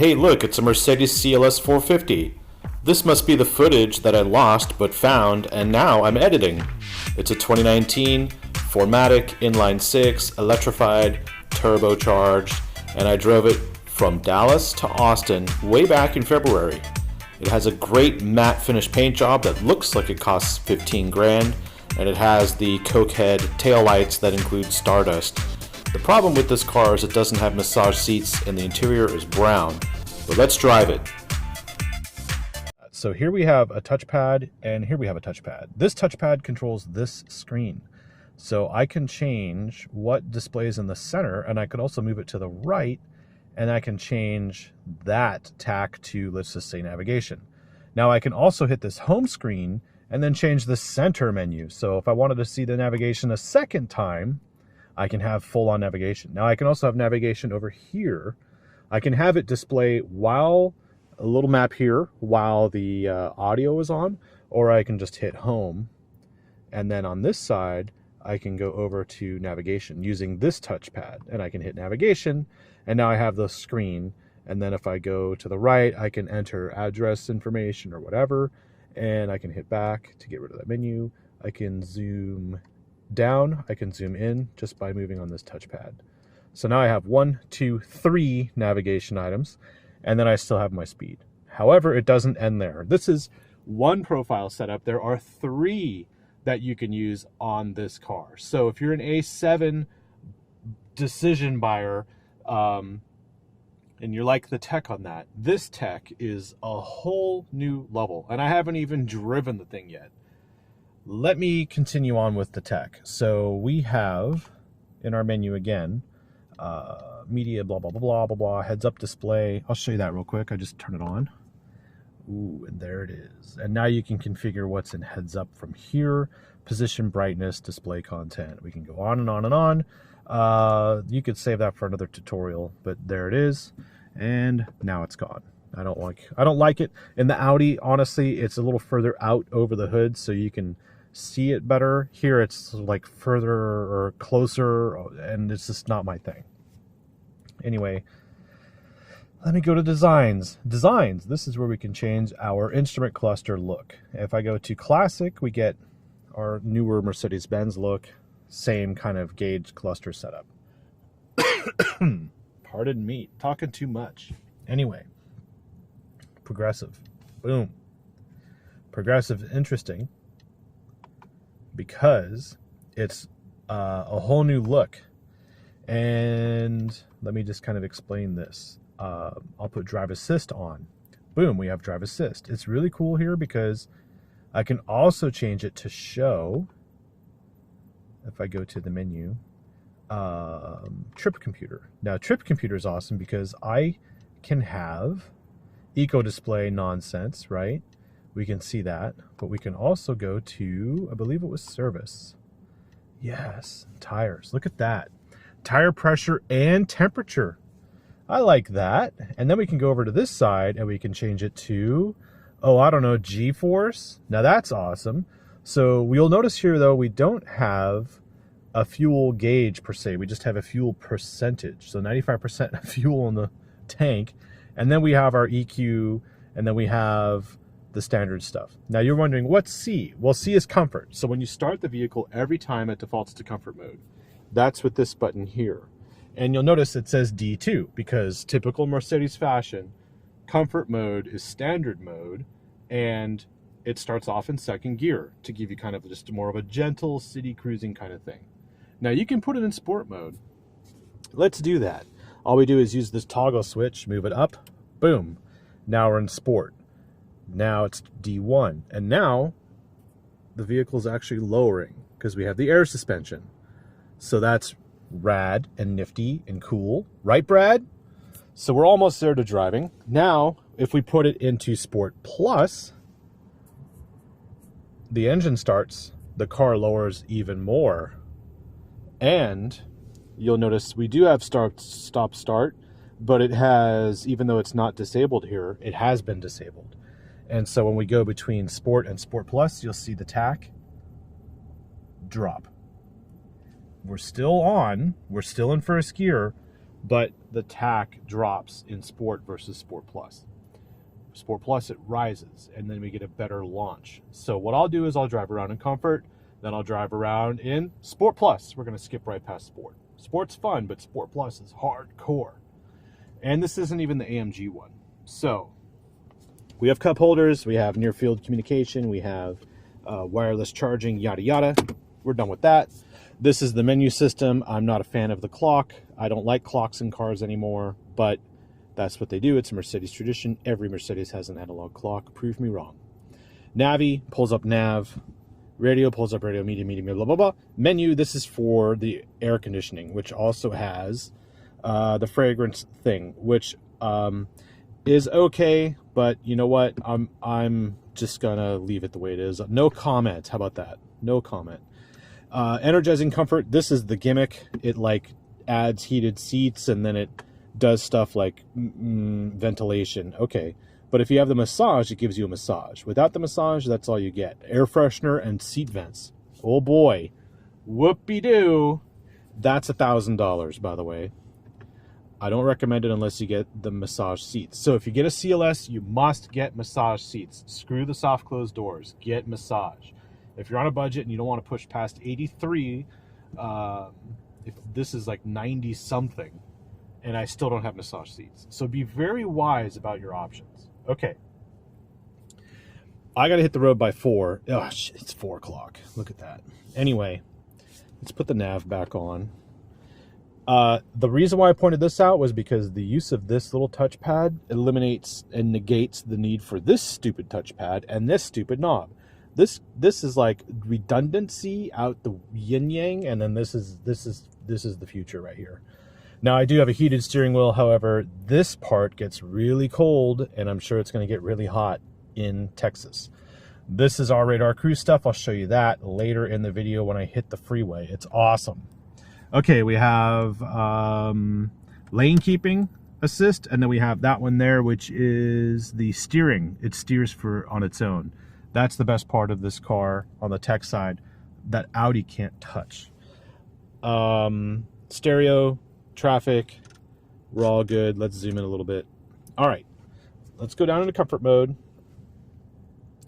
Hey look, it's a Mercedes CLS450. This must be the footage that I lost but found and now I'm editing. It's a 2019 4Matic inline 6 electrified turbocharged, and I drove it from Dallas to Austin way back in February. It has a great matte finish paint job that looks like it costs 15 grand, and it has the cokehead taillights that include Stardust. The problem with this car is it doesn't have massage seats and the interior is brown. But let's drive it. So here we have a touchpad and here we have a touchpad. This touchpad controls this screen. So I can change what displays in the center, and I can also move it to the right, and I can change that tack to, let's just say, navigation. Now I can also hit this home screen and then change the center menu. So if I wanted to see the navigation a second time, I can have full-on navigation. Now I can also have navigation over here. I can have it display while a little map here while the audio is on, or I can just hit home. And then on this side, I can go over to navigation using this touchpad, and I can hit navigation, and now I have the screen. And then if I go to the right, I can enter address information or whatever, and I can hit back to get rid of that menu. I can zoom down, I can zoom in just by moving on this touchpad. So now I have 1, 2, 3 navigation items, and then I still have my speed. However, it doesn't end there. This is one profile setup. There are 3 that you can use on this car. So if you're an A7 decision buyer, and you like the tech on that, this tech is a whole new level, and I haven't even driven the thing yet. Let me continue on with the tech. So we have in our menu again, media, blah, blah, blah, blah, blah, blah, heads up display. I'll show you that real quick. I just turn it on. Ooh, and there it is. And now you can configure what's in heads up from here. Position, brightness, display content. We can go on and on and on. You could save that for another tutorial, but there it is. And now it's gone. I don't like it. In the Audi, honestly, it's a little further out over the hood, so you can see it better. Here it's like further or closer, and it's just not my thing. Anyway, let me go to designs. Designs, this is where we can change our instrument cluster look. If I go to classic, we get our newer Mercedes-Benz look, same kind of gauge cluster setup. Pardon me, talking too much. Anyway, progressive, boom. Progressive is interesting because it's a whole new look. And let me just kind of explain this. I'll put drive assist on. Boom, we have drive assist. It's really cool here because I can also change it to show, if I go to the menu, trip computer. Now trip computer is awesome because I can have eco display nonsense, right? We can see that, but we can also go to, I believe it was service. Yes, tires. Look at that. Tire pressure and temperature. I like that. And then we can go over to this side and we can change it to, oh, I don't know, G-force. Now that's awesome. So you'll notice here though, we don't have a fuel gauge per se. We just have a fuel percentage. So 95% fuel in the tank. And then we have our EQ, and then we have the standard stuff. Now you're wondering, what's C? Well, C is comfort. So when you start the vehicle, every time it defaults to comfort mode. That's with this button here. And you'll notice it says D2 because typical Mercedes fashion, comfort mode is standard mode, and it starts off in second gear to give you kind of just more of a gentle city cruising kind of thing. Now you can put it in sport mode. Let's do that. All we do is use this toggle switch, move it up, boom. Now we're in sport. Now it's D1. And now the vehicle is actually lowering because we have the air suspension. So that's rad and nifty and cool. Right, Brad? So we're almost there to driving. Now, if we put it into Sport Plus, the engine starts, the car lowers even more. And you'll notice we do have stop start, but it has, even though it's not disabled here, it has been disabled. And so when we go between Sport and Sport Plus, you'll see the tack drop. We're still on, we're still in first gear, but the tack drops in Sport versus Sport Plus. Sport Plus, it rises, and then we get a better launch. So what I'll do is I'll drive around in Comfort, then I'll drive around in Sport Plus. We're going to skip right past Sport. Sport's fun, but Sport Plus is hardcore. And this isn't even the AMG one. So we have cup holders, we have near field communication, we have wireless charging, yada yada. We're done with that. This is the menu system. I'm not a fan of the clock. I don't like clocks in cars anymore, but that's what they do. It's a Mercedes tradition. Every Mercedes has an analog clock. Prove me wrong. Navi pulls up nav. Radio pulls up radio, media, blah, blah, blah. Menu, this is for the air conditioning, which also has the fragrance thing, which is okay, but you know what? I'm just gonna leave it the way it is. No comment. How about that? No comment. Energizing comfort. This is the gimmick. It like adds heated seats, and then it does stuff like ventilation. Okay, but if you have the massage, it gives you a massage. Without the massage, that's all you get. Air freshener and seat vents. Oh boy, whoopee-doo. That's $1,000, by the way. I don't recommend it unless you get the massage seats. So if you get a CLS, you must get massage seats. Screw the soft closed doors. Get massage. If you're on a budget and you don't want to push past 83, if this is like 90 something, and I still don't have massage seats. So be very wise about your options. Okay. I got to hit the road by 4. Oh, shit, it's 4 o'clock. Look at that. Anyway, let's put the nav back on. The reason why I pointed this out was because the use of this little touchpad eliminates and negates the need for this stupid touchpad and this stupid knob. This is like redundancy out the yin yang, and then this is the future right here. Now, I do have a heated steering wheel. However, this part gets really cold, and I'm sure it's going to get really hot in Texas. This is our radar cruise stuff. I'll show you that later in the video when I hit the freeway. It's awesome. Okay, we have lane keeping assist, and then we have that one there, which is the steering. It steers on its own. That's the best part of this car on the tech side that Audi can't touch. Stereo, traffic, we're all good. Let's zoom in a little bit. All right, let's go down into comfort mode.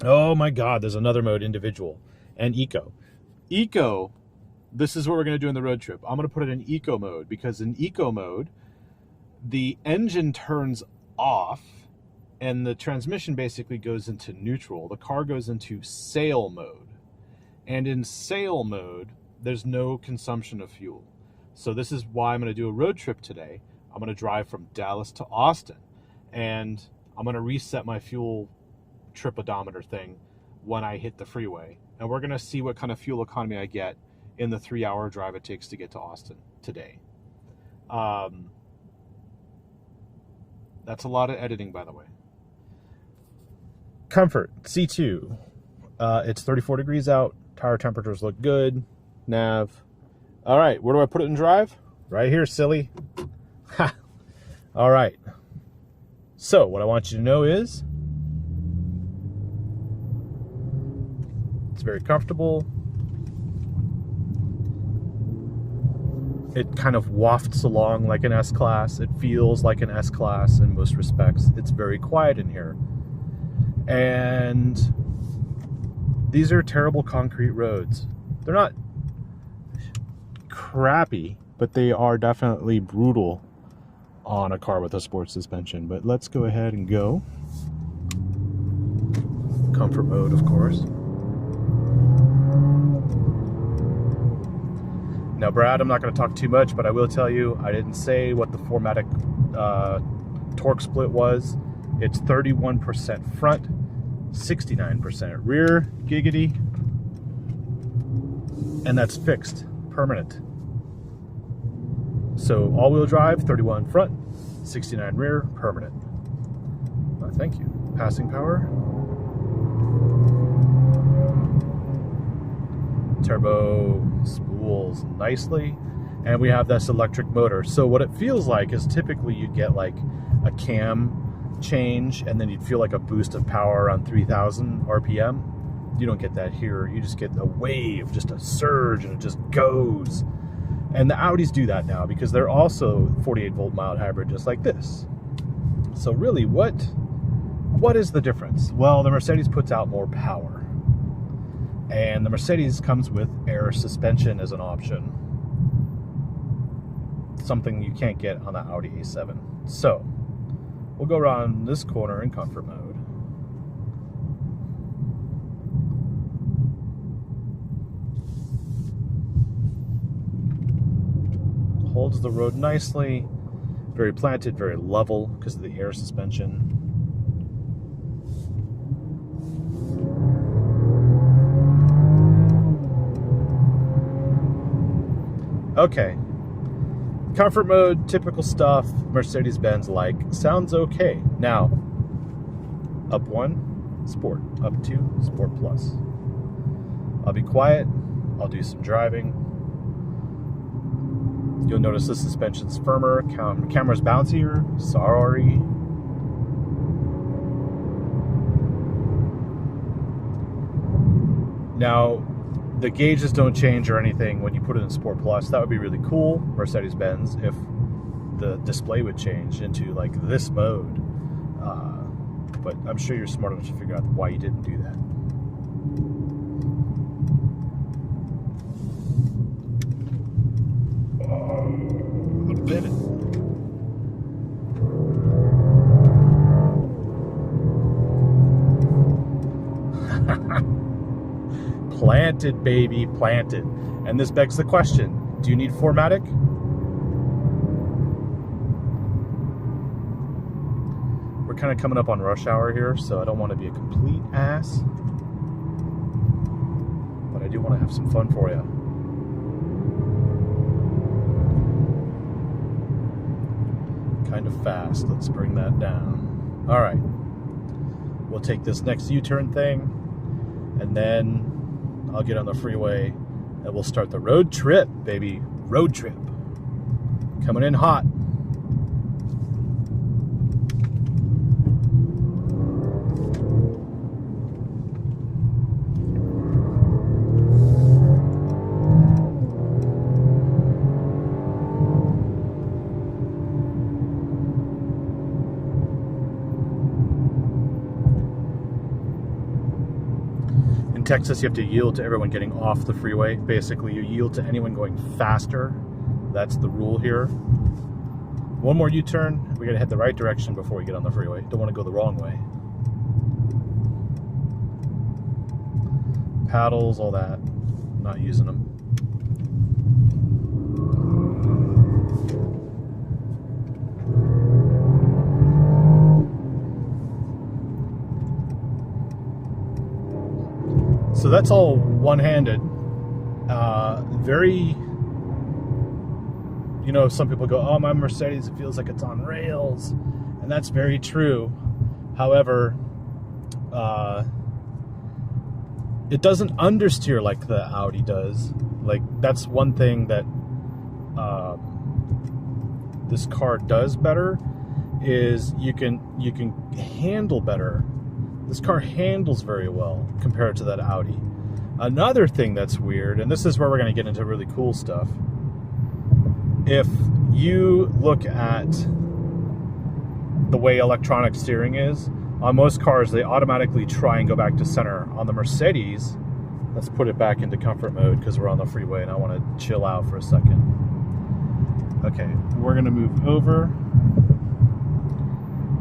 Oh my God, there's another mode, individual and eco. Eco, this is what we're gonna do in the road trip. I'm gonna put it in eco mode because in eco mode, the engine turns off and the transmission basically goes into neutral. The car goes into sail mode. And in sail mode, there's no consumption of fuel. So this is why I'm going to do a road trip today. I'm going to drive from Dallas to Austin, and I'm going to reset my fuel trip odometer thing when I hit the freeway. And we're going to see what kind of fuel economy I get in the 3-hour drive it takes to get to Austin today. That's a lot of editing, by the way. Comfort, C2. It's 34 degrees out. Tire temperatures look good. Nav. All right, where do I put it in drive? Right here, silly. Ha! All right. So what I want you to know is it's very comfortable. It kind of wafts along like an S-Class. It feels like an S-Class in most respects. It's very quiet in here. And these are terrible concrete roads. They're not crappy, but they are definitely brutal on a car with a sports suspension. But let's go ahead and go. Comfort mode, of course. Now, Brad, I'm not going to talk too much, but I will tell you, I didn't say what the 4Matic torque split was. It's 31% front, 69% rear, giggity, and that's fixed, permanent. So all-wheel drive, 31 front, 69 rear, permanent. Thank you. Passing power. Turbo spools nicely, and we have this electric motor. So what it feels like is typically you'd get like a cam change and then you'd feel like a boost of power around 3,000 RPM. You don't get that here. You just get a wave, just a surge, and it just goes. And the Audis do that now because they're also 48-volt mild hybrid, just like this. So really, what is the difference? Well, the Mercedes puts out more power. And the Mercedes comes with air suspension as an option. Something you can't get on the Audi A7. So, we'll go around this corner in comfort mode. Holds the road nicely, very planted, very level because of the air suspension. Okay, comfort mode, typical stuff, Mercedes-Benz like, sounds okay. Now, up 1, Sport, up 2, Sport Plus. I'll be quiet, I'll do some driving. You'll notice the suspension's firmer, camera's bouncier, sorry. Now, the gauges don't change or anything when you put it in Sport Plus. That would be really cool, Mercedes-Benz, if the display would change into like this mode. But I'm sure you're smart enough to figure out why you didn't do that. The pivot. Planted, baby, planted. And this begs the question, do you need 4Matic? We're kind of coming up on rush hour here, so I don't want to be a complete ass. But I do want to have some fun for you. Kind of fast. Let's bring that down. All right. We'll take this next U-turn thing, and then I'll get on the freeway, and we'll start the road trip, baby. Road trip. Coming in hot. In Texas, you have to yield to everyone getting off the freeway. Basically, you yield to anyone going faster. That's the rule here. One more U-turn. We gotta head the right direction before we get on the freeway. Don't want to go the wrong way. Paddles, all that. Not using them. So that's all one-handed. Very, you know, some people go, oh, my Mercedes, it feels like it's on rails. And that's very true. However, it doesn't understeer like the Audi does. Like, that's one thing that this car does better, is you can handle better. This car handles very well compared to that Audi. Another thing that's weird, and this is where we're going to get into really cool stuff. If you look at the way electronic steering is, on most cars, they automatically try and go back to center. On the Mercedes, let's put it back into comfort mode because we're on the freeway and I want to chill out for a second. Okay, we're going to move over.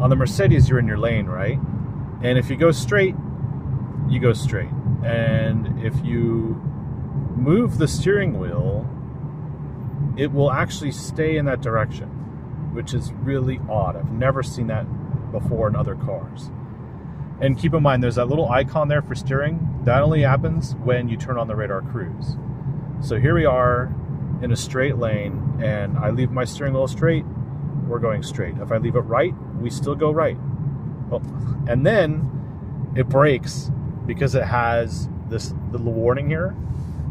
On the Mercedes, you're in your lane, right? And if you go straight, you go straight. And if you move the steering wheel, it will actually stay in that direction, which is really odd. I've never seen that before in other cars. And keep in mind, there's that little icon there for steering. That only happens when you turn on the radar cruise. So here we are in a straight lane, and I leave my steering wheel straight, we're going straight. If I leave it right, we still go right. Oh. And then it brakes because it has this little warning here.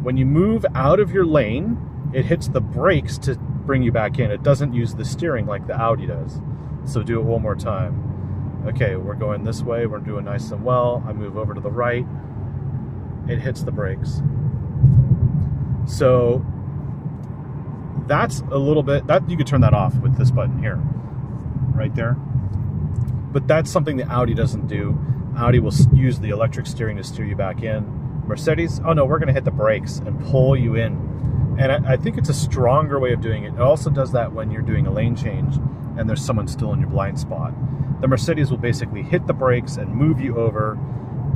When you move out of your lane, it hits the brakes to bring you back in. It doesn't use the steering like the Audi does. So do it one more time. Okay, we're going this way. We're doing nice and well. I move over to the right. It hits the brakes. So That's a little bit, that you could turn that off with this button here, right there. But that's something that Audi doesn't do. Audi will use the electric steering to steer you back in. Mercedes, oh no, we're going to hit the brakes and pull you in. And I think it's a stronger way of doing it. It also does that when you're doing a lane change and there's someone still in your blind spot. The Mercedes will basically hit the brakes and move you over.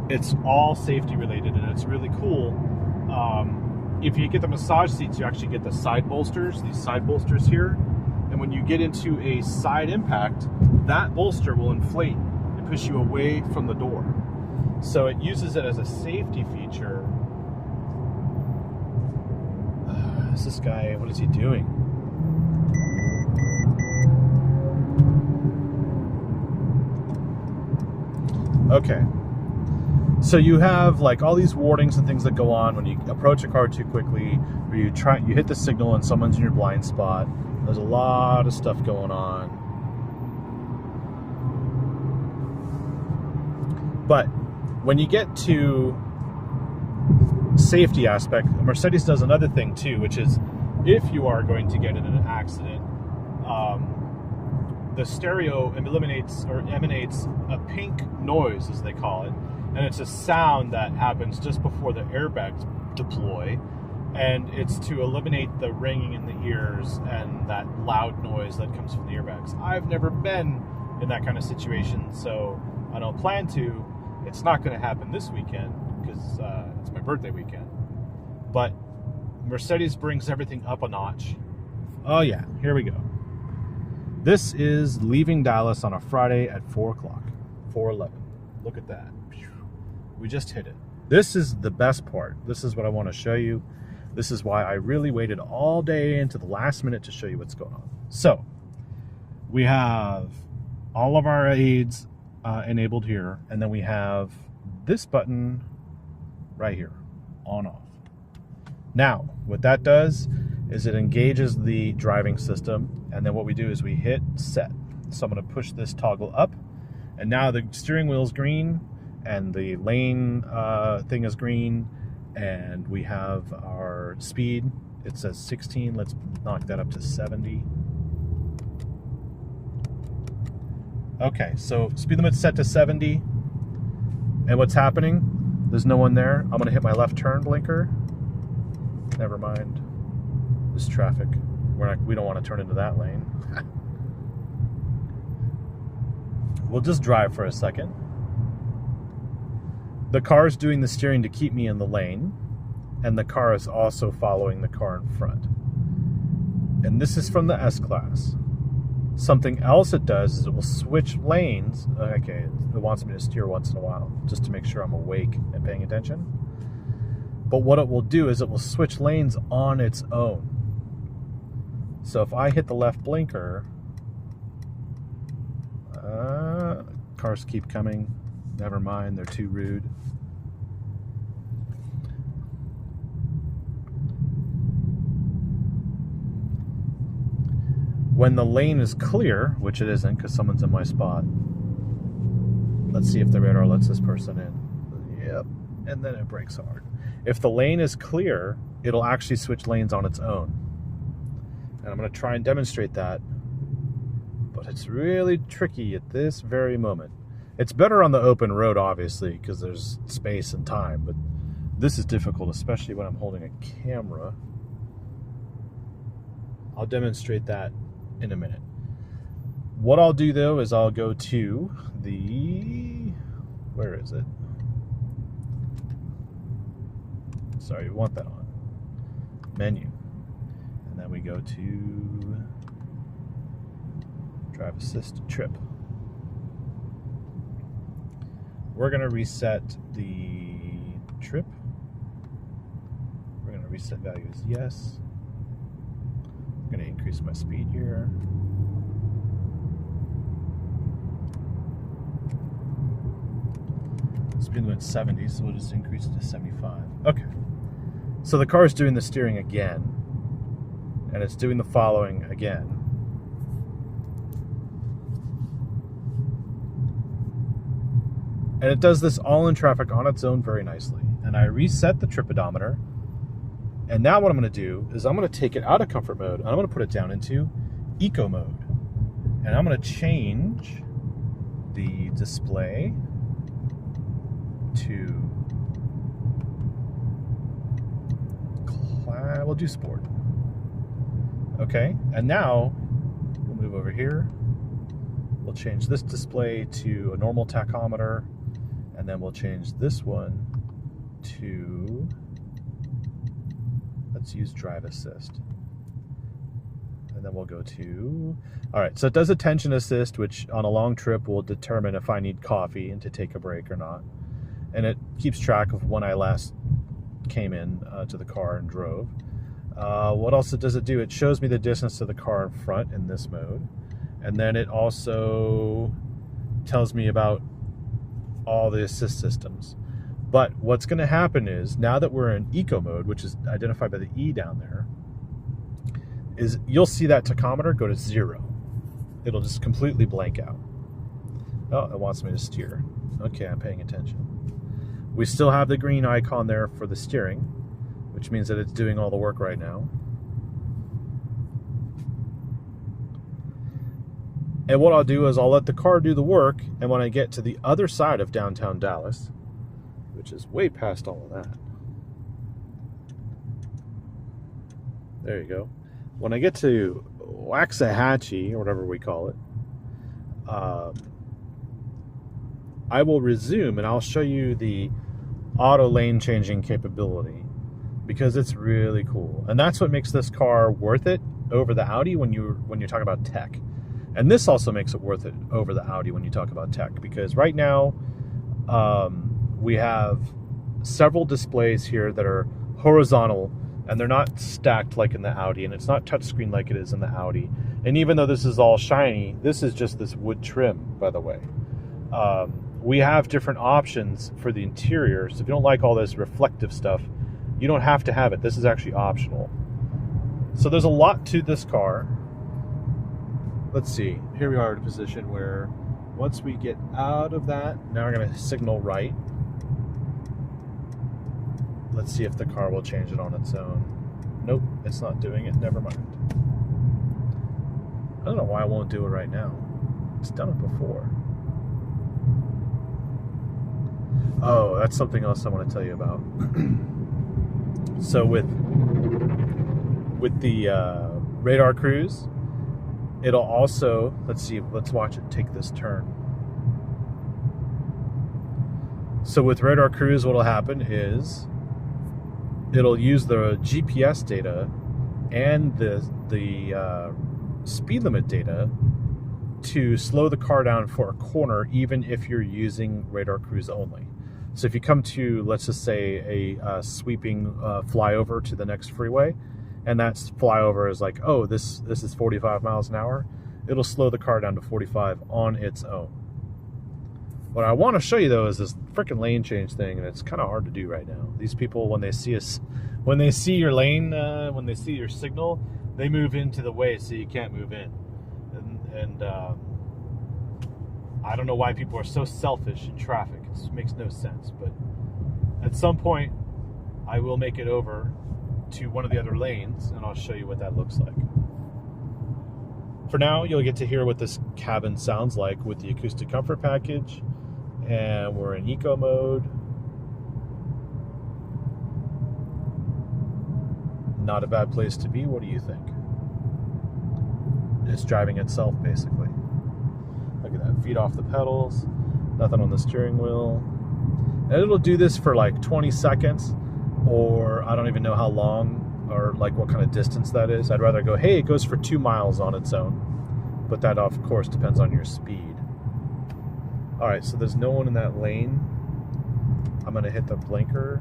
It's all safety related, and it's really cool. If you get the massage seats, you actually get the side bolsters, these side bolsters here. And when you get into a side impact, that bolster will inflate and push you away from the door. So it uses it as a safety feature. This guy, what is he doing? Okay. So you have like all these warnings and things that go on when you approach a car too quickly, or you hit the signal and someone's in your blind spot. There's a lot of stuff going on. But when you get to safety aspect, Mercedes does another thing too, which is if you are going to get in an accident, the stereo emanates a pink noise, as they call it, and it's a sound that happens just before the airbags deploy, and it's to eliminate the ringing in the ears and that loud noise that comes from the airbags. I've never been in that kind of situation, so I don't plan to. It's not going to happen this weekend because it's my birthday weekend. But Mercedes brings everything up a notch. Oh yeah, here we go. This is leaving Dallas on a Friday at 4 o'clock, 4:11. Look at that. We just hit it. This is the best part. This is what I want to show you. This is why I really waited all day into the last minute to show you what's going on. So we have all of our aids enabled here, and then we have this button right here, on off. Now, what that does is it engages the driving system, and then what we do is we hit set. So I'm going to push this toggle up, and now the steering wheel is green, and the lane thing is green, and we have our speed. It says 16. Let's knock that up to 70. Okay, so speed limit's set to 70. And what's happening? There's no one there. I'm going to hit my left turn blinker. Never mind. There's traffic. We don't want to turn into that lane. We'll just drive for a second. The car is doing the steering to keep me in the lane, and the car is also following the car in front. And this is from the S-Class. Something else it does is it will switch lanes. Okay, it wants me to steer once in a while, just to make sure I'm awake and paying attention. But what it will do is it will switch lanes on its own. So if I hit the left blinker, cars keep coming. Never mind, they're too rude. When the lane is clear, which it isn't because someone's in my spot. Let's see if the radar lets this person in. Yep, and then it brakes hard. If the lane is clear, it'll actually switch lanes on its own. And I'm going to try and demonstrate that, but it's really tricky at this very moment. It's better on the open road, obviously, because there's space and time, but this is difficult, especially when I'm holding a camera. I'll demonstrate that in a minute. What I'll do, though, is I'll go to the... Where is it? Sorry, we want that on. Menu. And then we go to Drive Assist Trip. We're going to reset the trip. We're going to reset value as yes. I'm going to increase my speed here. Speed limit's 70, so we'll just increase it to 75. Okay. So the car is doing the steering again, and it's doing the following again. And it does this all in traffic on its own very nicely. And I reset the trip odometer, And now what I'm going to do is I'm going to take it out of comfort mode and I'm going to put it down into eco mode. And I'm going to change the display to we'll do sport. Okay, and now we'll move over here. We'll change this display to a normal tachometer, and then we'll change this one to, let's use drive assist. And then we'll go to, all right, so it does attention assist, which on a long trip will determine if I need coffee and to take a break or not. And it keeps track of when I last came in to the car and drove. What else does it do? It shows me the distance to the car in front in this mode. And then it also tells me about all the assist systems. But what's going to happen is, now that we're in eco mode, which is identified by the E down there, is you'll see that tachometer go to 0. It'll just completely blank out. Oh, it wants me to steer. Okay, I'm paying attention. We still have the green icon there for the steering, which means that it's doing all the work right now. And what I'll do is I'll let the car do the work, and when I get to the other side of downtown Dallas, which is way past all of that. There you go. When I get to Waxahachie, or whatever we call it, I will resume and I'll show you the auto lane changing capability, because it's really cool. And that's what makes this car worth it over the Audi when you're talking about tech. And this also makes it worth it over the Audi when you talk about tech, because right now we have several displays here that are horizontal, and they're not stacked like in the Audi, and it's not touchscreen like it is in the Audi. And even though this is all shiny, this is just this wood trim, by the way. We have different options for the interior, so if you don't like all this reflective stuff, you don't have to have it. This is actually optional. So there's a lot to this car. Let's see, here we are at a position where once we get out of that, now we're going to signal right. Let's see if the car will change it on its own. Nope, it's not doing it. Never mind. I don't know why I won't do it right now. It's done it before. Oh, that's something else I want to tell you about. So with the radar cruise, it'll also, let's watch it take this turn. So with radar cruise, what'll happen is it'll use the GPS data and the speed limit data to slow the car down for a corner, even if you're using radar cruise only. So if you come to, let's just say, a sweeping flyover to the next freeway, and that flyover is like, oh, this is 45 miles an hour, it'll slow the car down to 45 on its own. What I want to show you, though, is this freaking lane change thing, and it's kind of hard to do right now. These people, when they see your lane, when they see your signal, they move into the way so you can't move in. And I don't know why people are so selfish in traffic. It makes no sense. But at some point, I will make it over to one of the other lanes, and I'll show you what that looks like. For now, you'll get to hear what this cabin sounds like with the acoustic comfort package, and we're in eco mode. Not a bad place to be. What do you think? It's driving itself, basically. Look at that, feet off the pedals, nothing on the steering wheel. And it'll do this for like 20 seconds, or I don't even know how long, or like what kind of distance that is. I'd rather go, hey, it goes for 2 miles on its own. But that, of course, depends on your speed. All right, so there's no one in that lane. I'm gonna hit the blinker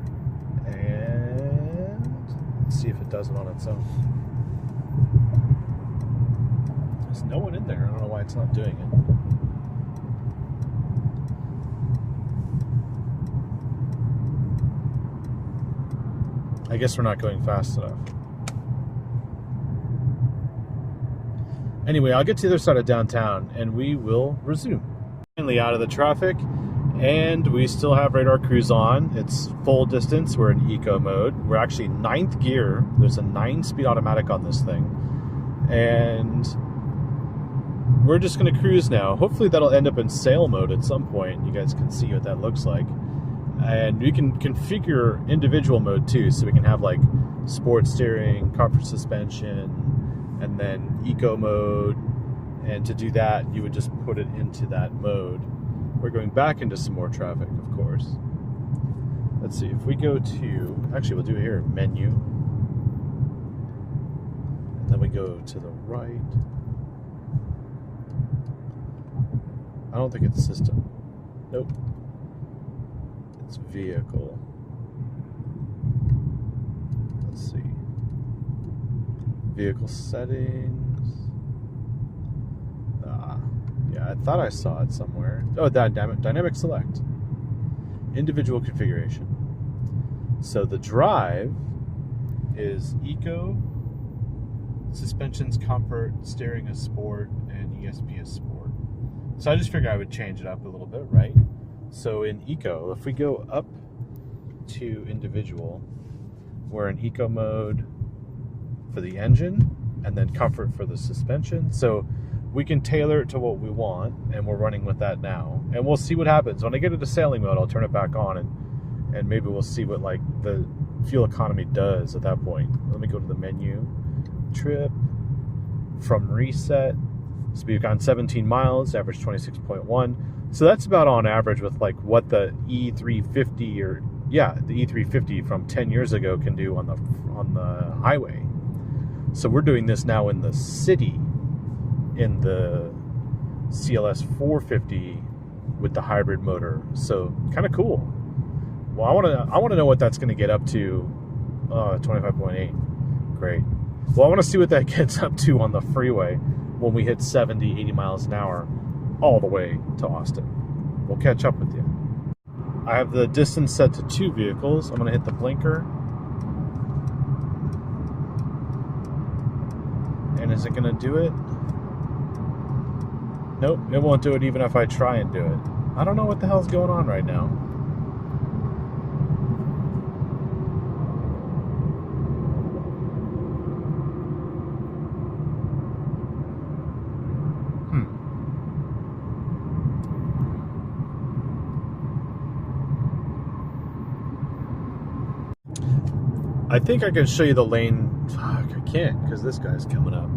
and see if it does it on its own. There's no one in there. I don't know why it's not doing it. I guess we're not going fast enough. Anyway, I'll get to the other side of downtown and we will resume. Finally out of the traffic, And we still have radar cruise on. It's full distance. We're in eco mode. We're actually 9th gear. There's a 9-speed automatic on this thing. And we're just going to cruise now. Hopefully that'll end up in sail mode at some point. You guys can see what that looks like. And we can configure individual mode too. So we can have like sport steering, comfort suspension, and then eco mode. And to do that, you would just put it into that mode. We're going back into some more traffic, of course. Let's see, if we go to, actually we'll do it here, menu. And then we go to the right. I don't think it's system. Nope. It's vehicle. Let's see. Vehicle settings. Yeah, I thought I saw it somewhere. Oh, dynamic select. Individual configuration. So the drive is eco, suspension's comfort, steering is sport, and ESP is sport. So I just figured I would change it up a little bit, right? So in eco, if we go up to individual, we're in eco mode for the engine, and then comfort for the suspension. So we can tailor it to what we want, and we're running with that now. And we'll see what happens. When I get into sailing mode, I'll turn it back on, and maybe we'll see what like the fuel economy does at that point. Let me go to the menu, trip, from reset. So we've gone 17 miles, average 26.1. So that's about on average with like what the E350 or the E350 from 10 years ago can do on the highway. So we're doing this now in the city, in the CLS450 with the hybrid motor. So kind of cool. Well, I want to know what that's going to get up to. 25.8. Great. Well, I want to see what that gets up to on the freeway when we hit 70, 80 miles an hour all the way to Austin. We'll catch up with you. I have the distance set to 2 vehicles. I'm going to hit the blinker. And is it going to do it? Nope, it won't do it even if I try and do it. I don't know what the hell's going on right now. I think I can show you the lane. Fuck, I can't because this guy's coming up.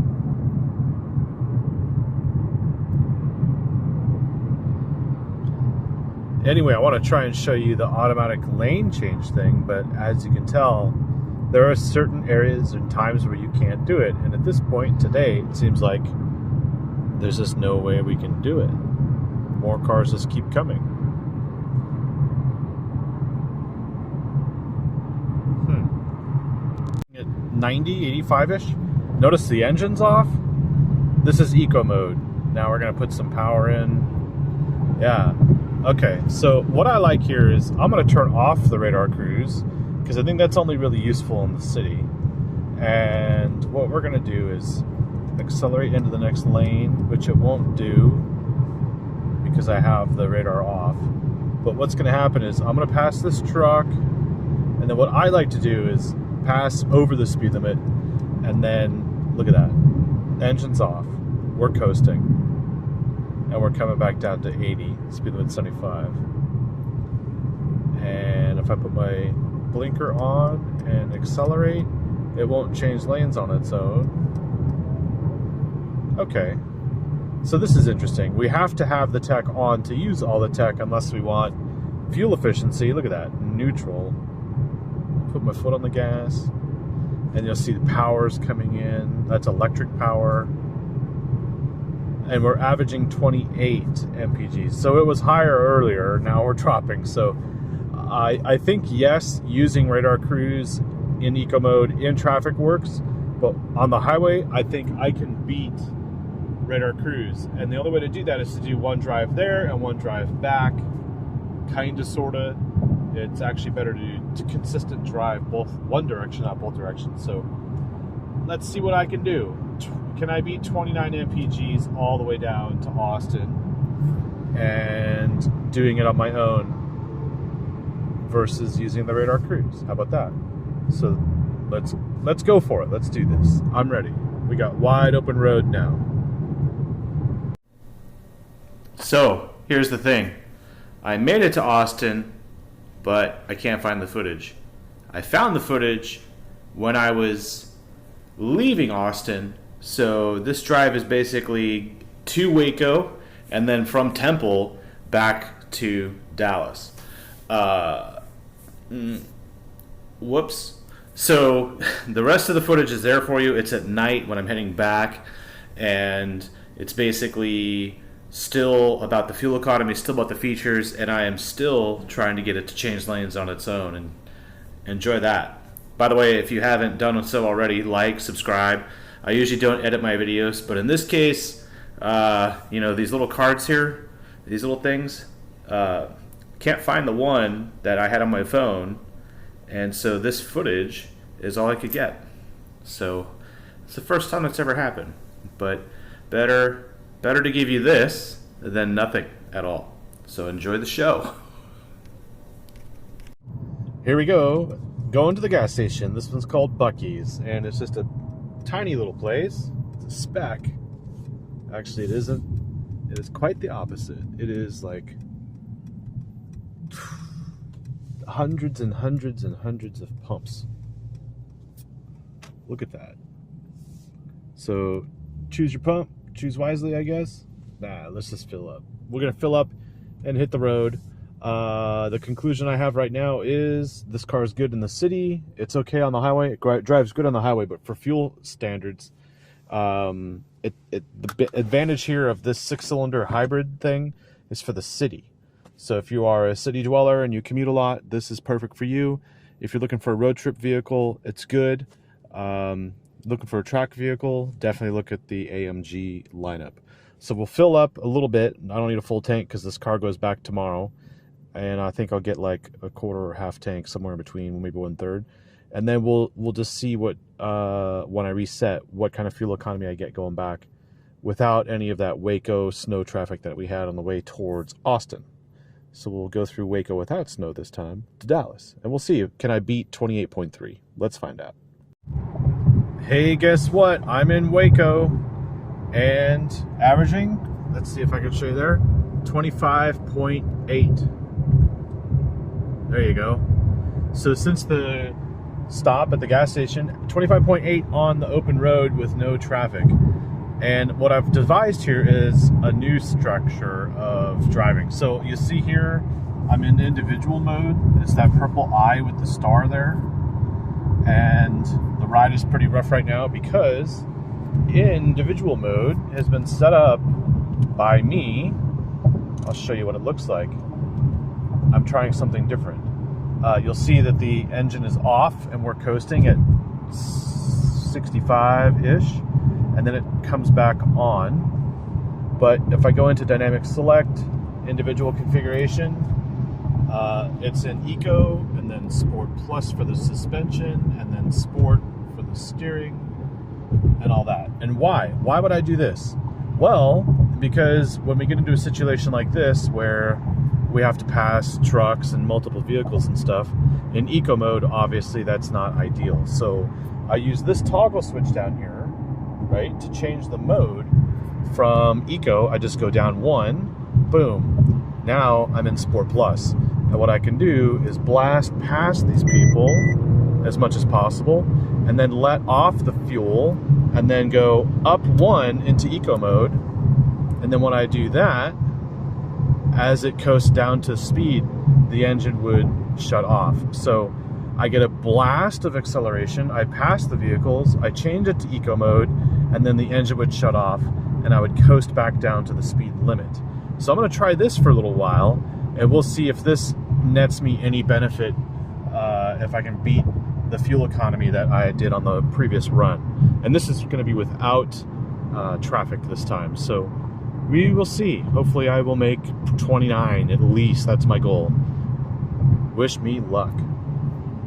Anyway, I want to try and show you the automatic lane change thing, but as you can tell, there are certain areas and times where you can't do it. And at this point today, it seems like there's just no way we can do it. More cars just keep coming. 90, 85-ish. Notice the engine's off. This is eco mode. Now we're going to put some power in. Yeah. Okay, so what I like here is I'm going to turn off the radar cruise because I think that's only really useful in the city. And what we're going to do is accelerate into the next lane, which it won't do because I have the radar off. But what's going to happen is I'm going to pass this truck, and then what I like to do is pass over the speed limit, and then look at that, engine's off, we're coasting, and we're coming back down to 80, speed limit 75. And if I put my blinker on and accelerate, it won't change lanes on its own. Okay, so this is interesting. We have to have the tech on to use all the tech unless we want fuel efficiency. Look at that, neutral. Put my foot on the gas, and you'll see the power's coming in. That's electric power. And we're averaging 28 mpgs. So it was higher earlier, now we're dropping. So I think, yes, using radar cruise in eco mode in traffic works, but on the highway, I think I can beat radar cruise. And the only way to do that is to do one drive there and one drive back, kind of, sort of. It's actually better to do consistent drive, both one direction, not both directions. So let's see what I can do. Can I beat 29 mpgs all the way down to Austin and doing it on my own versus using the radar cruise. How about that? So let's go for it. Let's do this. I'm ready. We got wide open road now. So here's the thing. I made it to Austin, but I can't find the footage. I found the footage when I was leaving Austin. So this drive is basically to Waco and then from Temple back to Dallas. Whoops. So the rest of the footage is there for you. It's at night when I'm heading back, and it's basically still about the fuel economy, still about the features, and I am still trying to get it to change lanes on its own, and enjoy that. By the way, if you haven't done so already, like, subscribe. I usually don't edit my videos, but in this case, these little cards here, these little things, can't find the one that I had on my phone, and so this footage is all I could get. So it's the first time that's ever happened, but better to give you this than nothing at all. So enjoy the show. Here we go. Going to the gas station. This one's called Buc-ee's, and it's just a tiny little place. It's a speck. Actually, it isn't. It is quite the opposite. It is like hundreds and hundreds and hundreds of pumps. Look at that. So choose your pump. Choose wisely, I guess. Nah, let's just fill up. We're going to fill up and hit the road. The conclusion I have right now is this car is good in the city. It's okay on the highway. It drives good on the highway, but for fuel standards, the advantage here of this 6-cylinder hybrid thing is for the city. So if you are a city dweller and you commute a lot, this is perfect for you. If you're looking for a road trip vehicle, it's good. Looking for a track vehicle, definitely look at the AMG lineup. So we'll fill up a little bit. I don't need a full tank because this car goes back tomorrow, and I think I'll get like a quarter or half tank, somewhere in between, maybe 1/3, and then we'll just see what when I reset what kind of fuel economy I get going back without any of that Waco snow traffic that we had on the way towards Austin. So we'll go through Waco without snow this time to Dallas, and we'll see. Can I beat 28.3? Let's find out. Hey, guess what? I'm in Waco, and averaging, let's see if I can show you there, 25.8. There you go. So since the stop at the gas station, 25.8 on the open road with no traffic. And what I've devised here is a new structure of driving. So you see here, I'm in individual mode. It's that purple eye with the star there. And the ride is pretty rough right now because individual mode has been set up by me. I'll show you what it looks like. I'm trying something different. You'll see that the engine is off and we're coasting at 65-ish, and then it comes back on. But if I go into dynamic select, individual configuration, it's in Eco, and then Sport Plus for the suspension, and then Sport for the steering, and all that. And why? Why would I do this? Well, because when we get into a situation like this where we have to pass trucks and multiple vehicles and stuff, in Eco mode, obviously that's not ideal. So I use this toggle switch down here, right, to change the mode from Eco. I just go down one, boom. Now I'm in Sport Plus. And what I can do is blast past these people as much as possible, and then let off the fuel, and then go up one into Eco mode. And then when I do that, as it coasts down to speed, the engine would shut off. So I get a blast of acceleration, I pass the vehicles, I change it to Eco mode, and then the engine would shut off, and I would coast back down to the speed limit. So I'm going to try this for a little while, and we'll see if this nets me any benefit, if I can beat the fuel economy that I did on the previous run. And this is going to be without traffic this time, so we will see. Hopefully I will make 29 at least. That's my goal. Wish me luck,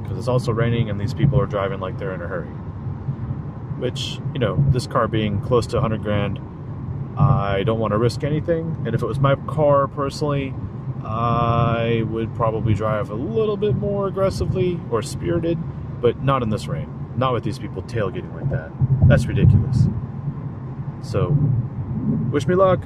because it's also raining and these people are driving like they're in a hurry, which, you know, this car being close to 100 grand, I don't want to risk anything. And if it was my car personally, I would probably drive a little bit more aggressively or spirited, but not in this rain. Not with these people tailgating like that. That's ridiculous. So, wish me luck.